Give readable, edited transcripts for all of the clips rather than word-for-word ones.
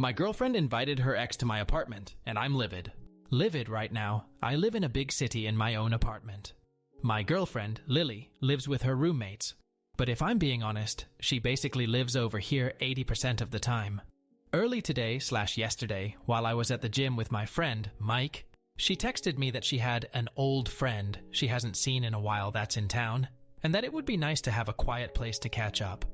My girlfriend invited her ex to my apartment, and I'm livid. Livid right now. I live in a big city in my own apartment. My girlfriend, Lily, lives with her roommates. But if I'm being honest, she basically lives over here 80% of the time. Early today/yesterday, while I was at the gym with my friend, Mike, she texted me that she had an old friend she hasn't seen in a while that's in town, and that it would be nice to have a quiet place to catch up.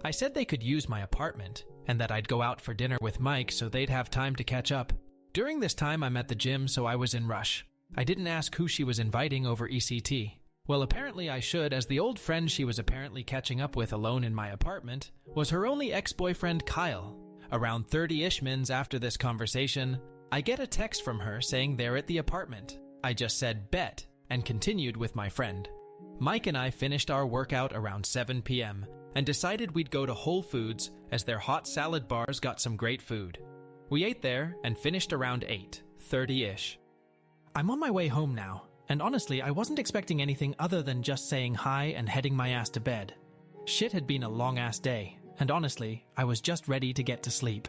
I said they could use my apartment, and that I'd go out for dinner with Mike so they'd have time to catch up. During this time, I'm at the gym, so I was in rush. I didn't ask who she was inviting over ECT. Well, apparently I should, as the old friend she was apparently catching up with alone in my apartment was her only ex-boyfriend, Kyle. Around 30-ish minutes after this conversation, I get a text from her saying they're at the apartment. I just said bet and continued with my friend. Mike and I finished our workout around 7 p.m. and decided we'd go to Whole Foods as their hot salad bars got some great food. We ate there and finished around 8:30-ish. I'm on my way home now, and honestly, I wasn't expecting anything other than just saying hi and heading my ass to bed. Shit had been a long-ass day, and honestly, I was just ready to get to sleep.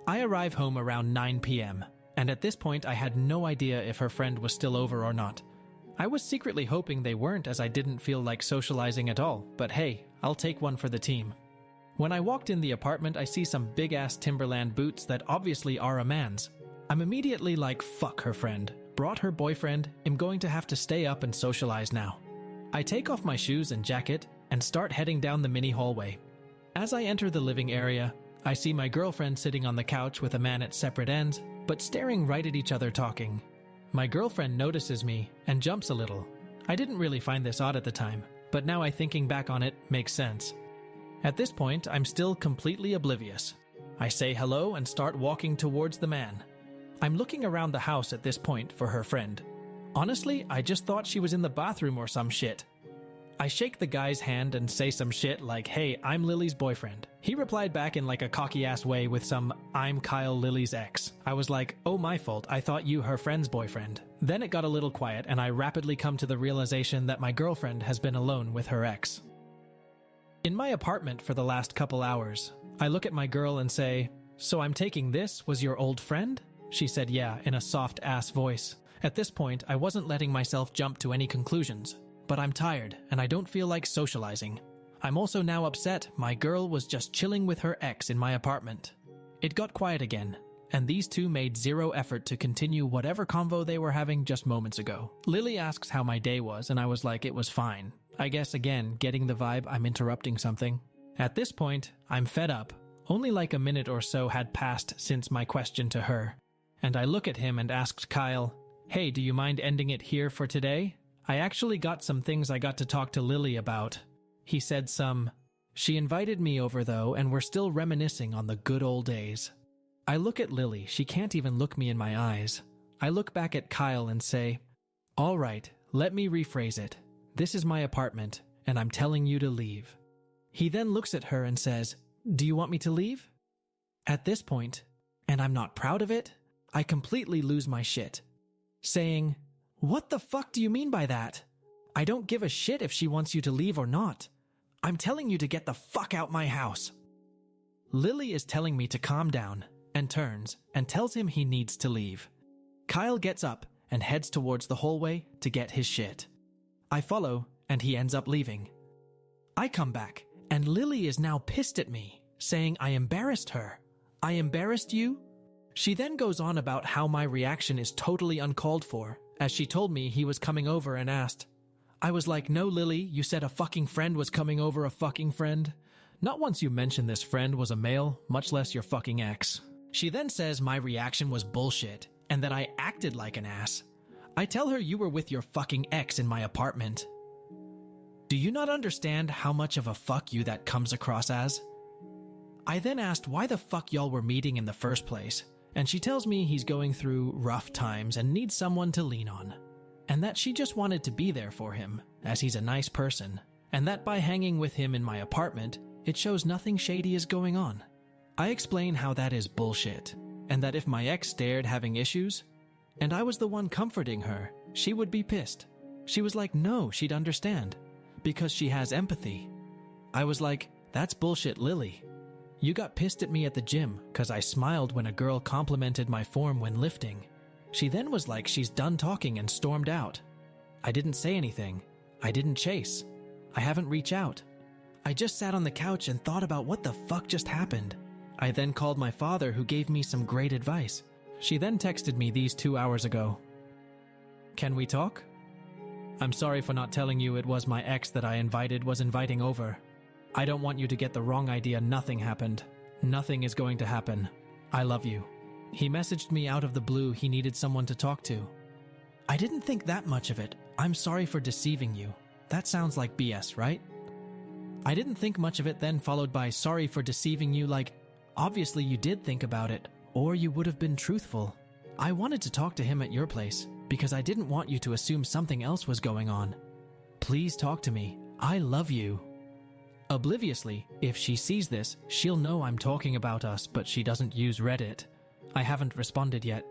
I arrive home around 9 p.m., and at this point I had no idea if her friend was still over or not. I was secretly hoping they weren't, as I didn't feel like socializing at all, but hey, I'll take one for the team. When I walked in the apartment, I see some big-ass Timberland boots that obviously are a man's. I'm immediately like, fuck her friend. Brought her boyfriend, am going to have to stay up and socialize now. I take off my shoes and jacket and start heading down the mini hallway. As I enter the living area, I see my girlfriend sitting on the couch with a man at separate ends, but staring right at each other talking. My girlfriend notices me and jumps a little. I didn't really find this odd at the time, but now thinking back on it makes sense. At this point, I'm still completely oblivious. I say hello and start walking towards the man. I'm looking around the house at this point for her friend. Honestly, I just thought she was in the bathroom or some shit. I shake the guy's hand and say some shit like, hey, I'm Lily's boyfriend. He replied back in like a cocky-ass way with some, I'm Kyle, Lily's ex. I was like, oh, my fault, I thought you her friend's boyfriend. Then it got a little quiet and I rapidly come to the realization that my girlfriend has been alone with her ex. In my apartment for the last couple hours, I look at my girl and say, so I'm taking this was your old friend? She said yeah in a soft-ass voice. At this point, I wasn't letting myself jump to any conclusions. But I'm tired, and I don't feel like socializing. I'm also now upset my girl was just chilling with her ex in my apartment. It got quiet again, and these two made zero effort to continue whatever convo they were having just moments ago. Lily asks how my day was, and I was like, it was fine. I guess, again, getting the vibe I'm interrupting something. At this point, I'm fed up. Only like a minute or so had passed since my question to her. And I look at him and asked Kyle, hey, do you mind ending it here for today? I actually got some things I got to talk to Lily about. He said she invited me over though, and we're still reminiscing on the good old days. I look at Lily, she can't even look me in my eyes. I look back at Kyle and say, all right, let me rephrase it. This is my apartment, and I'm telling you to leave. He then looks at her and says, do you want me to leave? At this point, and I'm not proud of it, I completely lose my shit, saying, what the fuck do you mean by that? I don't give a shit if she wants you to leave or not. I'm telling you to get the fuck out my house. Lily is telling me to calm down and turns and tells him he needs to leave. Kyle gets up and heads towards the hallway to get his shit. I follow and he ends up leaving. I come back and Lily is now pissed at me, saying I embarrassed her. I embarrassed you? She then goes on about how my reaction is totally uncalled for, as she told me he was coming over and asked. I was like, no, Lily, you said a fucking friend was coming over a fucking friend. Not once you mentioned this friend was a male, much less your fucking ex. She then says my reaction was bullshit, and that I acted like an ass. I tell her you were with your fucking ex in my apartment. Do you not understand how much of a fuck you that comes across as? I then asked why the fuck y'all were meeting in the first place, and she tells me he's going through rough times and needs someone to lean on, and that she just wanted to be there for him, as he's a nice person, and that by hanging with him in my apartment, it shows nothing shady is going on. I explain how that is bullshit, and that if my ex dared having issues, and I was the one comforting her, she would be pissed. She was like, no, she'd understand, because she has empathy. I was like, that's bullshit, Lily. You got pissed at me at the gym because I smiled when a girl complimented my form when lifting. She then was like she's done talking and stormed out. I didn't say anything. I didn't chase. I haven't reached out. I just sat on the couch and thought about what the fuck just happened. I then called my father, who gave me some great advice. She then texted me these 2 hours ago. Can we talk? I'm sorry for not telling you it was my ex that I was inviting over. I don't want you to get the wrong idea. Nothing happened. Nothing is going to happen. I love you. He messaged me out of the blue he needed someone to talk to. I didn't think that much of it. I'm sorry for deceiving you. That sounds like BS, right? I didn't think much of it, then followed by sorry for deceiving you, like, obviously you did think about it, or you would have been truthful. I wanted to talk to him at your place because I didn't want you to assume something else was going on. Please talk to me. I love you. Obliviously, if she sees this, she'll know I'm talking about us, but she doesn't use Reddit. I haven't responded yet.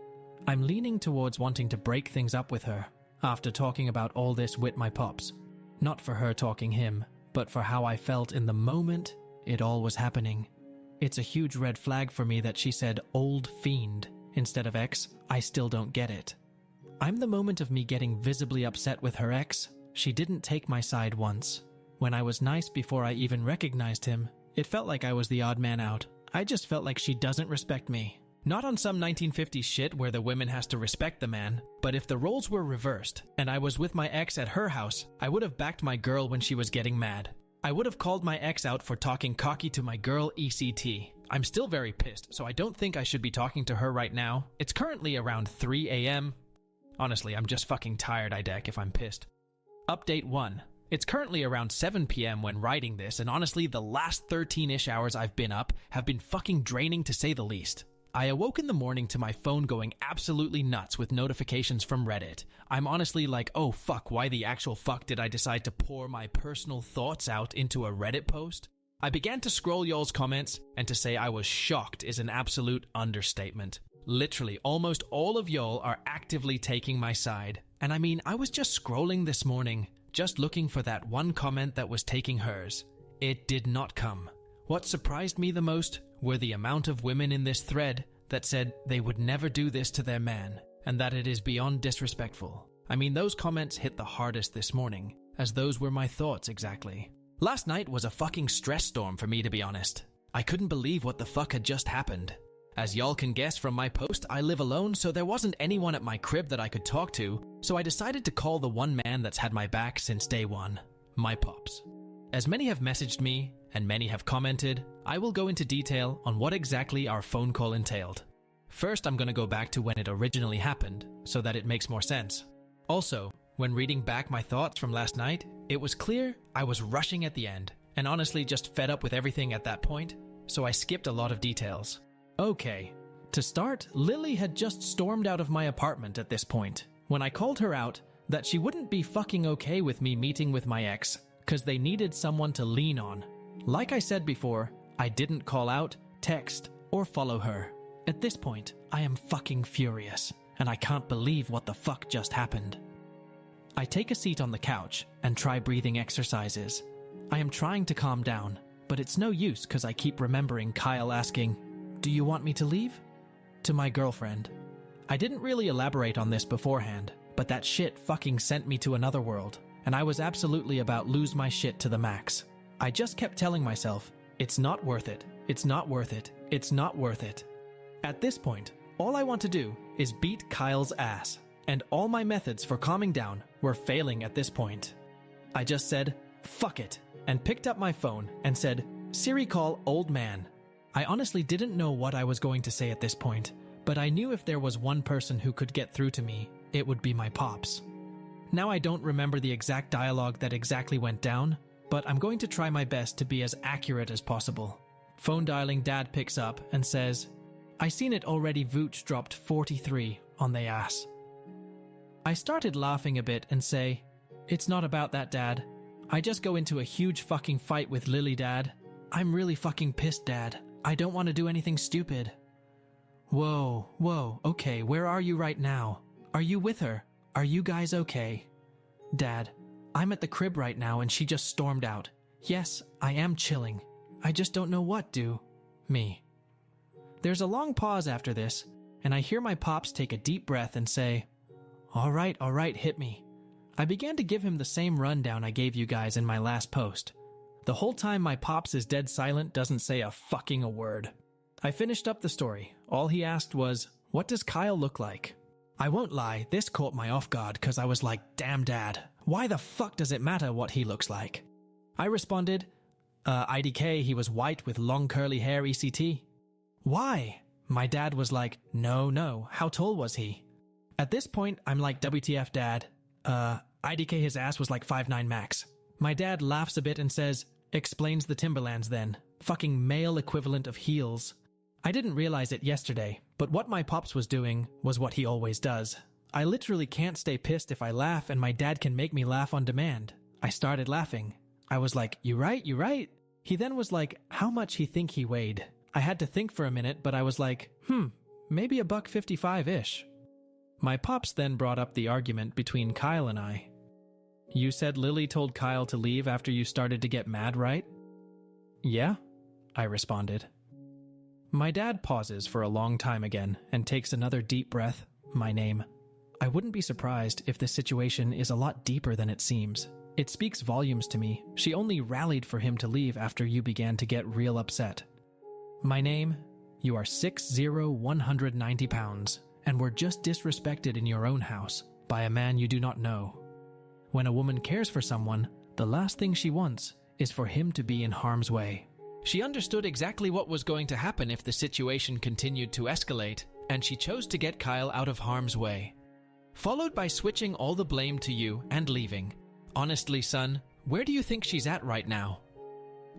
I'm leaning towards wanting to break things up with her after talking about all this with my pops. Not for her talking him, but for how I felt in the moment it all was happening. It's a huge red flag for me that she said old fiend instead of ex. I still don't get it. I'm the moment of me getting visibly upset with her ex. She didn't take my side once. When I was nice before I even recognized him, it felt like I was the odd man out. I just felt like she doesn't respect me. Not on some 1950s shit where the woman has to respect the man, but if the roles were reversed and I was with my ex at her house, I would have backed my girl when she was getting mad. I would have called my ex out for talking cocky to my girl ECT. I'm still very pissed, so I don't think I should be talking to her right now. It's currently around 3 a.m. Honestly, I'm just fucking tired, I deck, if I'm pissed. Update 1. It's currently around 7 p.m. when writing this, and honestly, the last 13-ish hours I've been up have been fucking draining to say the least. I awoke in the morning to my phone going absolutely nuts with notifications from Reddit. I'm honestly like, oh fuck, why the actual fuck did I decide to pour my personal thoughts out into a Reddit post? I began to scroll y'all's comments, and to say I was shocked is an absolute understatement. Literally, almost all of y'all are actively taking my side. And I mean, I was just scrolling this morning, just looking for that one comment that was taking hers. It did not come. What surprised me the most were the amount of women in this thread that said they would never do this to their man, and that it is beyond disrespectful. I mean, those comments hit the hardest this morning, as those were my thoughts exactly. Last night was a fucking stress storm for me, to be honest. I couldn't believe what the fuck had just happened. As y'all can guess from my post, I live alone, so there wasn't anyone at my crib that I could talk to, so I decided to call the one man that's had my back since day one, my pops. As many have messaged me, and many have commented, I will go into detail on what exactly our phone call entailed. First, I'm gonna go back to when it originally happened, so that it makes more sense. Also, when reading back my thoughts from last night, it was clear I was rushing at the end, and honestly just fed up with everything at that point, so I skipped a lot of details. Okay, to start, Lily had just stormed out of my apartment at this point, when I called her out that she wouldn't be fucking okay with me meeting with my ex, cause they needed someone to lean on. Like I said before, I didn't call out, text, or follow her. At this point, I am fucking furious, and I can't believe what the fuck just happened. I take a seat on the couch and try breathing exercises. I am trying to calm down, but it's no use cause I keep remembering Kyle asking, "Do you want me to leave?" to my girlfriend. I didn't really elaborate on this beforehand, but that shit fucking sent me to another world, and I was absolutely about lose my shit to the max. I just kept telling myself, it's not worth it, it's not worth it, it's not worth it. At this point, all I want to do is beat Kyle's ass, and all my methods for calming down were failing at this point. I just said, fuck it, and picked up my phone and said, Siri, call old man. I honestly didn't know what I was going to say at this point, but I knew if there was one person who could get through to me, it would be my pops. Now I don't remember the exact dialogue that exactly went down, but I'm going to try my best to be as accurate as possible. Phone dialing dad picks up and says, I seen it already. Vooch dropped 43 on the ass. I started laughing a bit and say, it's not about that, dad. I just go into a huge fucking fight with Lily, dad. I'm really fucking pissed, dad. I don't want to do anything stupid. Whoa, okay, where are you right now? Are you with her? Are you guys okay? Dad, I'm at the crib right now and she just stormed out. Yes, I am chilling. I just don't know what to. Me. There's a long pause after this, and I hear my pops take a deep breath and say, all right, hit me. I began to give him the same rundown I gave you guys in my last post. The whole time my pops is dead silent, doesn't say a fucking a word. I finished up the story. All he asked was, what does Kyle look like? I won't lie, this caught my off guard because I was like, damn dad, why the fuck does it matter what he looks like? I responded, IDK, he was white with long curly hair ECT. Why? My dad was like, no, how tall was he? At this point, I'm like, WTF dad, IDK his ass was like 5'9" max. My dad laughs a bit and says, explains the Timberlands then, fucking male equivalent of heels. I didn't realize it yesterday, but what my pops was doing was what he always does. I literally can't stay pissed if I laugh, and my dad can make me laugh on demand. I started laughing. I was like, you right? He then was like, how much he think he weighed? I had to think for a minute, but I was like, maybe $155-ish. My pops then brought up the argument between Kyle and I. You said Lily told Kyle to leave after you started to get mad, right? Yeah, I responded. My dad pauses for a long time again and takes another deep breath, my name. I wouldn't be surprised if this situation is a lot deeper than it seems. It speaks volumes to me. She only rallied for him to leave after you began to get real upset. My name, you are 6'0", 190 pounds, and were just disrespected in your own house by a man you do not know. When a woman cares for someone, the last thing she wants is for him to be in harm's way. She understood exactly what was going to happen if the situation continued to escalate, and she chose to get Kyle out of harm's way. Followed by switching all the blame to you and leaving. Honestly, son, where do you think she's at right now?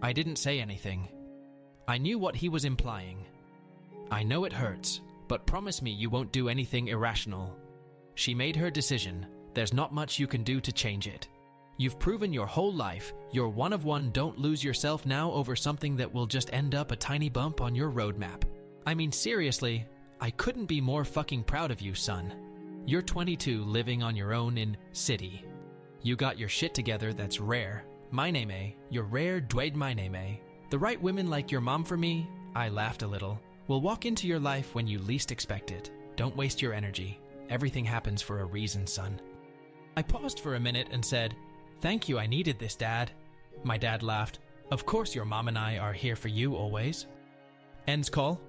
I didn't say anything. I knew what he was implying. I know it hurts, but promise me you won't do anything irrational. She made her decision. There's not much you can do to change it. You've proven your whole life you're one of one. Don't lose yourself now over something that will just end up a tiny bump on your roadmap. I mean, seriously, I couldn't be more fucking proud of you, son. You're 22 living on your own in city. You got your shit together, that's rare. My name, you're rare, Dwayne, my name, The right women like your mom for me, I laughed a little, will walk into your life when you least expect it. Don't waste your energy. Everything happens for a reason, son. I paused for a minute and said, thank you, I needed this, Dad. My dad laughed. Of course your mom and I are here for you always. Ends call.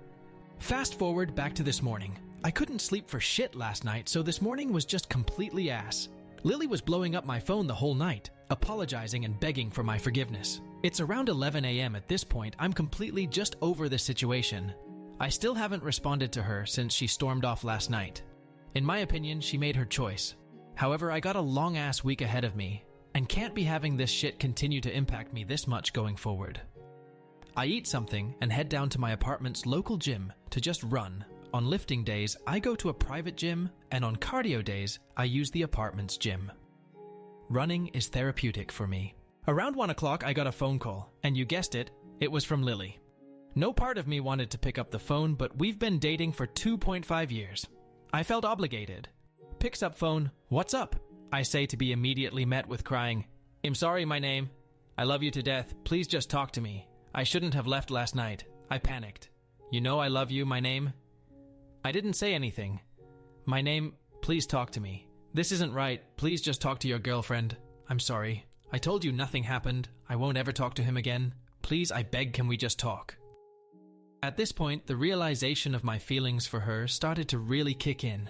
Fast forward back to this morning. I couldn't sleep for shit last night, so this morning was just completely ass. Lily was blowing up my phone the whole night, apologizing and begging for my forgiveness. It's around 11 a.m. at this point. I'm completely just over the situation. I still haven't responded to her since she stormed off last night. In my opinion, she made her choice. However, I got a long-ass week ahead of me, and can't be having this shit continue to impact me this much going forward. I eat something and head down to my apartment's local gym to just run. On lifting days, I go to a private gym, and on cardio days, I use the apartment's gym. Running is therapeutic for me. Around 1 o'clock, I got a phone call, and you guessed it, it was from Lily. No part of me wanted to pick up the phone, but we've been dating for 2.5 years. I felt obligated. Picks up phone, what's up? I say to be immediately met with crying, I'm sorry, my name. I love you to death. Please just talk to me. I shouldn't have left last night. I panicked. You know I love you, my name. I didn't say anything. My name, please talk to me. This isn't right. Please just talk to your girlfriend. I'm sorry. I told you nothing happened. I won't ever talk to him again. Please, I beg, can we just talk? At this point, the realization of my feelings for her started to really kick in.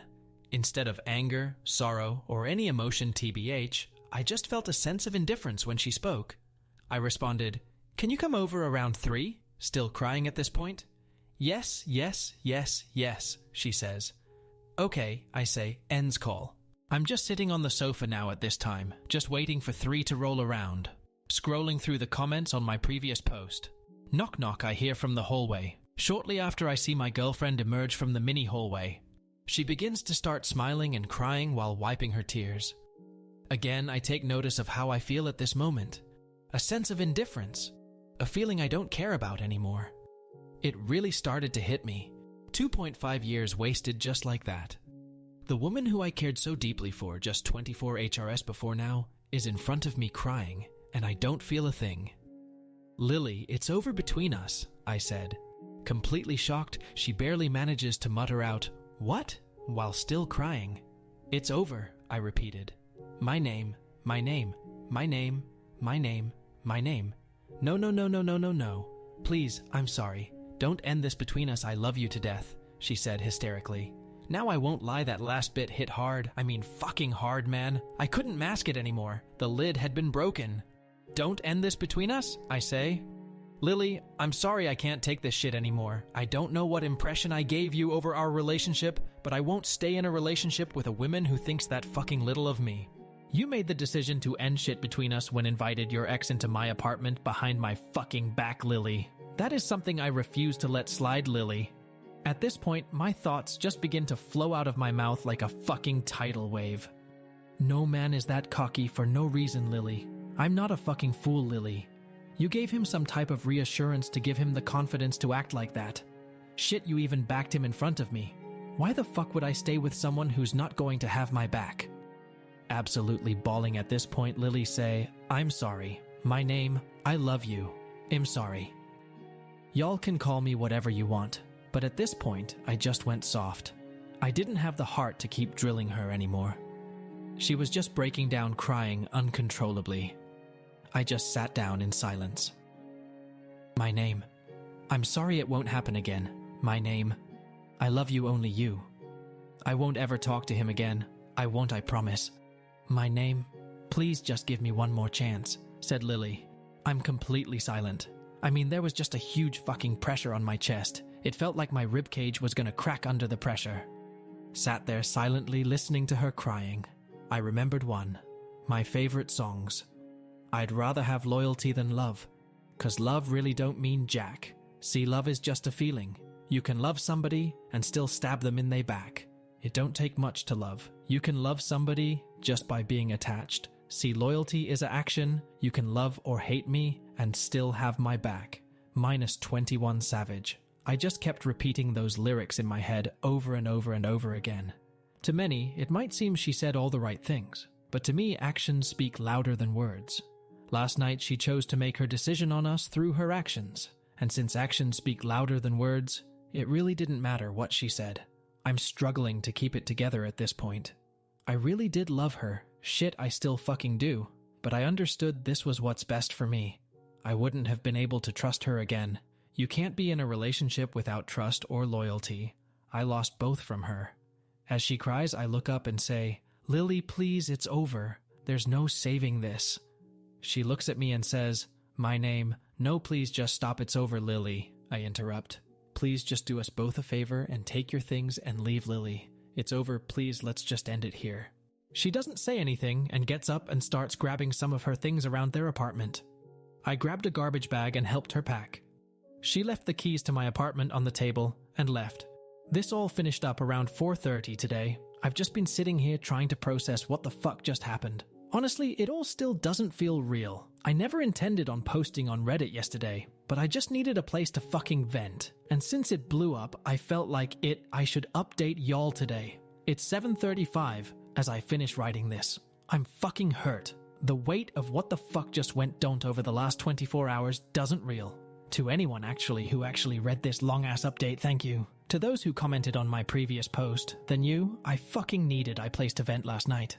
Instead of anger, sorrow, or any emotion TBH, I just felt a sense of indifference when she spoke. I responded, can you come over around 3? Still crying at this point? Yes, she says. Okay, I say, ends call. I'm just sitting on the sofa now at this time, just waiting for 3 to roll around. Scrolling through the comments on my previous post. Knock knock, I hear from the hallway. Shortly after I see my girlfriend emerge from the mini hallway. She begins to start smiling and crying while wiping her tears. Again, I take notice of how I feel at this moment. A sense of indifference. A feeling I don't care about anymore. It really started to hit me. 2.5 years wasted just like that. The woman who I cared so deeply for just 24 HRS before now is in front of me crying, and I don't feel a thing. Lily, it's over between us, I said. Completely shocked, she barely manages to mutter out, "What?" while still crying. "It's over," I repeated. My name, my name, my name, my name, my name. No, no, no, no, no, no, no. Please, I'm sorry. Don't end this between us, I love you to death, she said hysterically. Now I won't lie, that last bit hit hard. I mean fucking hard, man. I couldn't mask it anymore. The lid had been broken. Don't end this between us, I say. Lily, I'm sorry I can't take this shit anymore. I don't know what impression I gave you over our relationship, but I won't stay in a relationship with a woman who thinks that fucking little of me. You made the decision to end shit between us when invited your ex into my apartment behind my fucking back, Lily. That is something I refuse to let slide, Lily. At this point, my thoughts just begin to flow out of my mouth like a fucking tidal wave. No man is that cocky for no reason, Lily. I'm not a fucking fool, Lily. You gave him some type of reassurance to give him the confidence to act like that. Shit, you even backed him in front of me. Why the fuck would I stay with someone who's not going to have my back? Absolutely bawling at this point, Lily say, I'm sorry. My name, I love you. I'm sorry. Y'all can call me whatever you want, but at this point, I just went soft. I didn't have the heart to keep drilling her anymore. She was just breaking down crying uncontrollably. I just sat down in silence. My name. I'm sorry it won't happen again. My name. I love you, only you. I won't ever talk to him again. I won't, I promise. My name. Please just give me one more chance, said Lily. I'm completely silent. I mean, there was just a huge fucking pressure on my chest. It felt like my ribcage was gonna crack under the pressure. Sat there silently listening to her crying. I remembered one. My favorite songs. I'd rather have loyalty than love, 'cause love really don't mean jack. See, love is just a feeling. You can love somebody and still stab them in they back. It don't take much to love. You can love somebody just by being attached. See, loyalty is a action. You can love or hate me and still have my back. Minus 21 Savage. I just kept repeating those lyrics in my head over and over and over again. To many, it might seem she said all the right things, but to me, actions speak louder than words. Last night, she chose to make her decision on us through her actions, and since actions speak louder than words, it really didn't matter what she said. I'm struggling to keep it together at this point. I really did love her. Shit, I still fucking do, but I understood this was what's best for me. I wouldn't have been able to trust her again. You can't be in a relationship without trust or loyalty. I lost both from her. As she cries, I look up and say, Lily, please, it's over. There's no saving this. She looks at me and says, my name. No, please just stop, it's over, Lily. I interrupt. Please just do us both a favor and take your things and leave, Lily. It's over, please, let's just end it here. She doesn't say anything and gets up and starts grabbing some of her things around their apartment. I grabbed a garbage bag and helped her pack. She left the keys to my apartment on the table and left. This all finished up around 4:30 today. I've just been sitting here trying to process what the fuck just happened. Honestly, it all still doesn't feel real. I never intended on posting on Reddit yesterday, but I just needed a place to fucking vent. And since it blew up, I felt like I should update y'all today. It's 7:35 as I finish writing this. I'm fucking hurt. The weight of what the fuck just went don't over the last 24 hours doesn't real. To anyone who actually read this long-ass update, thank you. To those who commented on my previous post, then I fucking needed a place to vent last night.